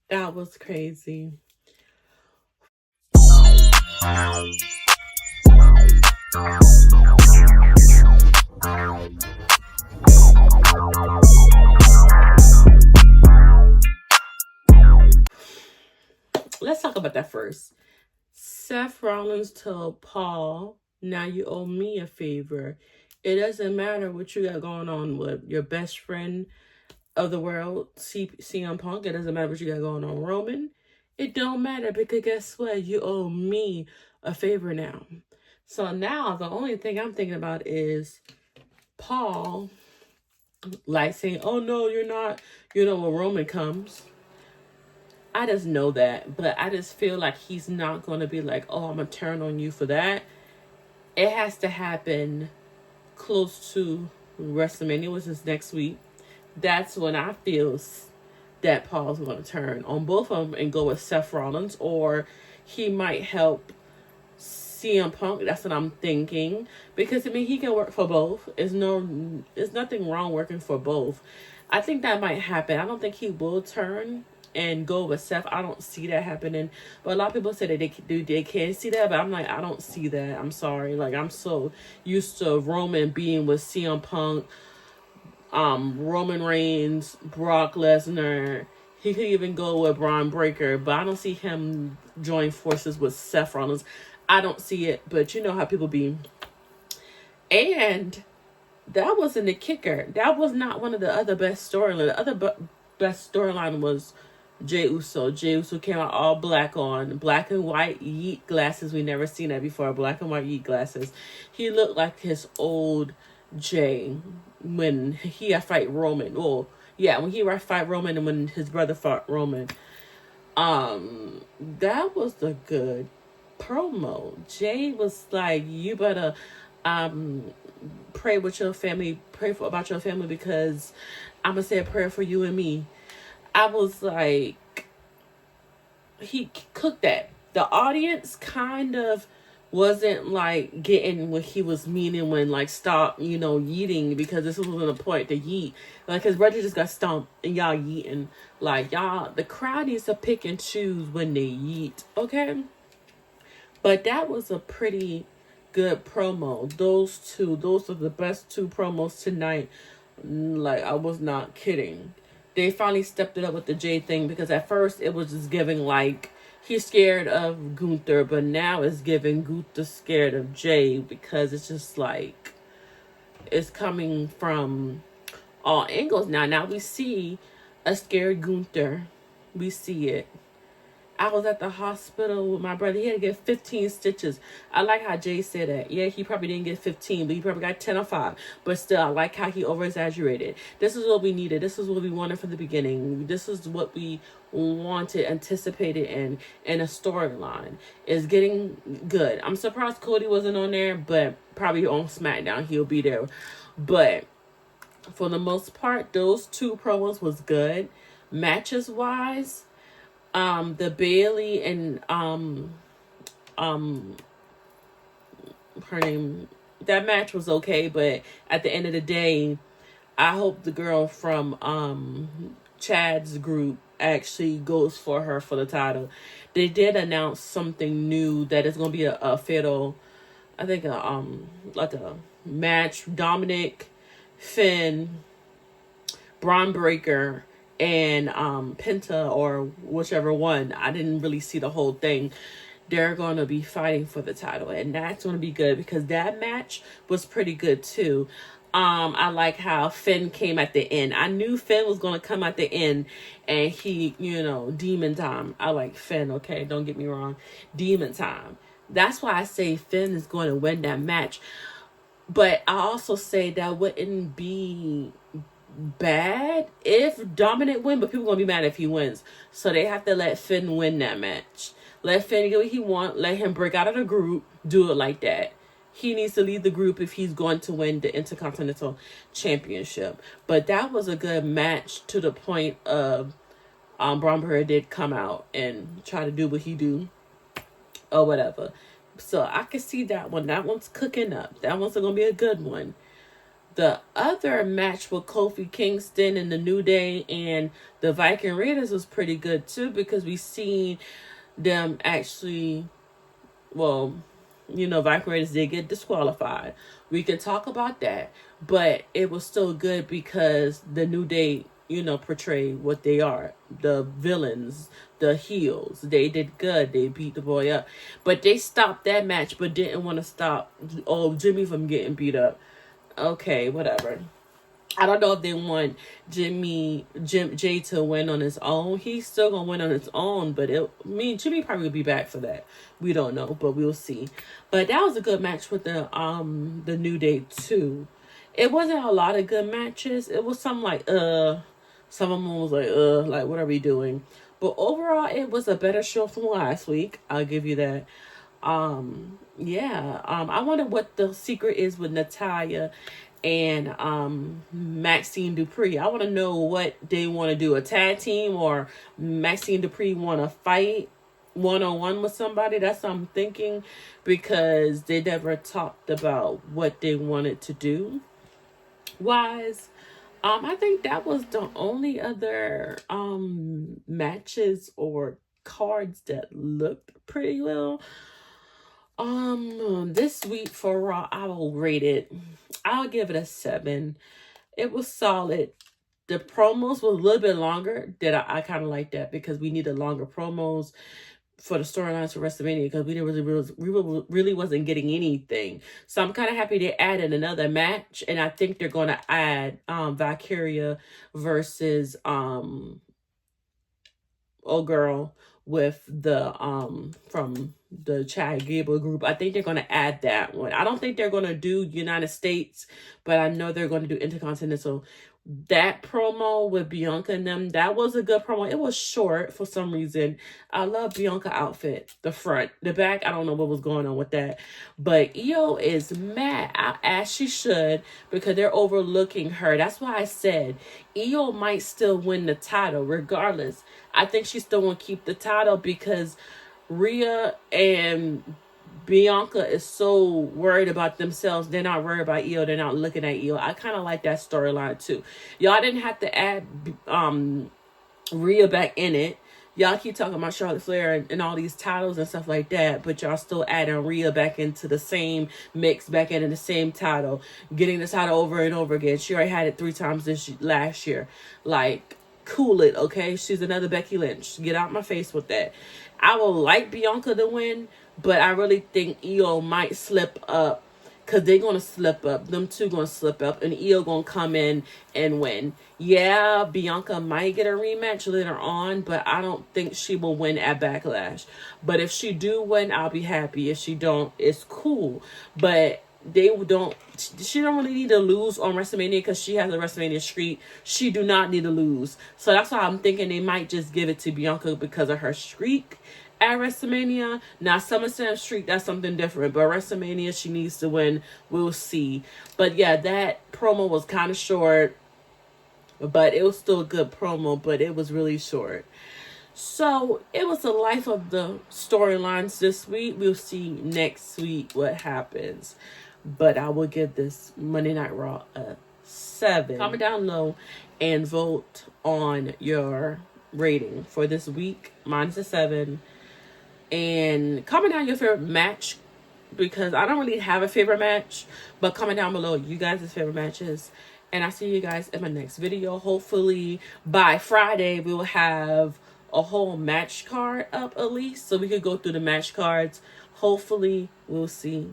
That was crazy. Let's talk about that first. Seth Rollins told Paul, now you owe me a favor. It doesn't matter what you got going on with your best friend of the world, CM Punk. It doesn't matter what you got going on, Roman. It don't matter because guess what? You owe me a favor now. So now the only thing I'm thinking about is Paul, like saying, "Oh no, you're not." You know when Roman comes, I just know that, but I just feel like he's not going to be like, "Oh, I'm gonna turn on you for that." It has to happen close to WrestleMania, which is next week. That's when I feel that Paul's going to turn on both of them and go with Seth Rollins, or he might help CM Punk. That's what I'm thinking, because I mean he can work for both. There's nothing wrong working for both. I think that might happen. I don't think he will turn and go with Seth. I don't see that happening. But a lot of people say that they can see that, but I'm like, I don't see that. I'm sorry. Like, I'm so used to Roman being with CM Punk, Roman Reigns, Brock Lesnar. He could even go with Braun Breaker, but I don't see him join forces with Seth Rollins. I don't see it, but you know how people be. And that wasn't the kicker. That was not one of the other best storylines. The other best storyline was Jey Uso. Jey Uso came out all black on black and white yeet glasses. We never seen that before. Black and white yeet glasses. He looked like his old Jey when he had fight Roman. Well, yeah, when he had fight Roman and when his brother fought Roman. That was the good promo. Jey was like, "You better um pray with your family, pray for about your family because I'm gonna say a prayer for you and me." I was like, he cooked that. The audience kind of wasn't like getting what he was meaning when like stop, yeeting, because this wasn't a point to yeet. Like his brother just got stomped and y'all yeeting. Like y'all, the crowd needs to pick and choose when they yeet, okay? But that was a pretty good promo. Those are the best two promos tonight. Like, I was not kidding. They finally stepped it up with the Jay thing, because at first it was just giving like he's scared of Gunther, but now it's giving Gunther scared of Jay, because it's just like it's coming from all angles now. Now we see a scared Gunther. We see it. I was at the hospital with my brother. He had to get 15 stitches. I like how Jay said that. Yeah, he probably didn't get 15, but he probably got 10 or 5. But still, I like how he over exaggerated. This is what we needed. This is what we wanted from the beginning. This is what we wanted, anticipated in a storyline. Is getting good. I'm surprised Cody wasn't on there, but probably on SmackDown he'll be there. But for the most part, those two promos was good. Matches wise, the Bailey and um her name, that match was okay, but at the end of the day, I hope the girl from Chad's group actually goes for her for the title. They did announce something new that is gonna be a fatal, I think like a match. Dominic, Finn, Braun Breaker, and Penta, or whichever one. I didn't really see the whole thing. They're going to be fighting for the title, and that's going to be good, because that match was pretty good too. I like how Finn came at the end. I knew Finn was going to come at the end, and he, demon time. I like Finn, okay? Don't get me wrong. Demon time. That's why I say Finn is going to win that match. But I also say that wouldn't be bad if Dominic win, but people gonna be mad if he wins. So they have to let Finn win that match. Let Finn get what he want. Let him break out of the group. Do it like that. He needs to lead the group if he's going to win the Intercontinental Championship. But that was a good match, to the point of Braun Breaker did come out and try to do what he do or whatever. So I can see that one. That one's cooking up. That one's gonna be a good one. The other match with Kofi Kingston and the New Day and the Viking Raiders was pretty good too, because we seen them actually, well, Viking Raiders did get disqualified. We can talk about that, but it was still good because the New Day, portray what they are, the villains, the heels. They did good. They beat the boy up, but they stopped that match, but didn't want to stop Jimmy from getting beat up. Okay, whatever. I don't know if they want Jay to win on his own. He's still gonna win on his own, but Jimmy probably will be back for that. We don't know, but we'll see. But that was a good match with the New Day too. It wasn't a lot of good matches. It was some some of them was like what are we doing? But overall, it was a better show from last week. I'll give you that. Yeah. I wonder what the secret is with Natalya and Maxine Dupree. I want to know what they want to do, a tag team, or Maxine Dupree want to fight one-on-one with somebody. That's what I'm thinking, because they never talked about what they wanted to do wise. I think that was the only other matches or cards that looked pretty well. This week for Raw, I'll give it a 7. It was solid. The promos were a little bit longer. That I kind of like that, because we needed longer promos for the storylines for WrestleMania, because we really wasn't getting anything. So I'm kind of happy they added another match, and I think they're going to add Valkyria versus girl with the from the Chad Gable group. I think they're going to add that one. I don't think they're going to do United States, but I know they're going to do Intercontinental. That promo with Bianca and them, that was a good promo. It was short for some reason. I love Bianca outfit. The front, the back, I don't know what was going on with that. But Io is mad, as she should, because they're overlooking her. That's why I said Io might still win the title regardless. I think she still want to keep the title, because Rhea and Bianca is so worried about themselves. They're not worried about Io. They're not looking at Io. I kind of like that storyline too. Y'all didn't have to add Rhea back in it. Y'all keep talking about Charlotte Flair and all these titles and stuff like that, but y'all still adding Rhea back into the same mix, back into the same title, getting the title over and over again. She already had it 3 times last year. Like, cool it, okay? She's another Becky Lynch. Get out my face with that. I would like Bianca to win, but I really think Io might slip up, because they're going to slip up. Them two going to slip up, and Io going to come in and win. Yeah, Bianca might get a rematch later on, but I don't think she will win at Backlash. But if she do win, I'll be happy. If she don't, it's cool. But she don't really need to lose on WrestleMania, because she has a WrestleMania streak. She do not need to lose. So that's why I'm thinking they might just give it to Bianca because of her streak at WrestleMania. Now, SummerSlam streak, that's something different. But WrestleMania, she needs to win. We'll see. But yeah, that promo was kind of short. But it was still a good promo, but it was really short. So it was the life of the storylines this week. We'll see next week what happens. But I will give this Monday Night Raw a 7. Comment down below and vote on your rating for this week. Mine's a 7. And comment down your favorite match, because I don't really have a favorite match. But comment down below you guys' favorite matches. And I'll see you guys in my next video. Hopefully by Friday we will have a whole match card up at least, so we could go through the match cards. Hopefully, we'll see.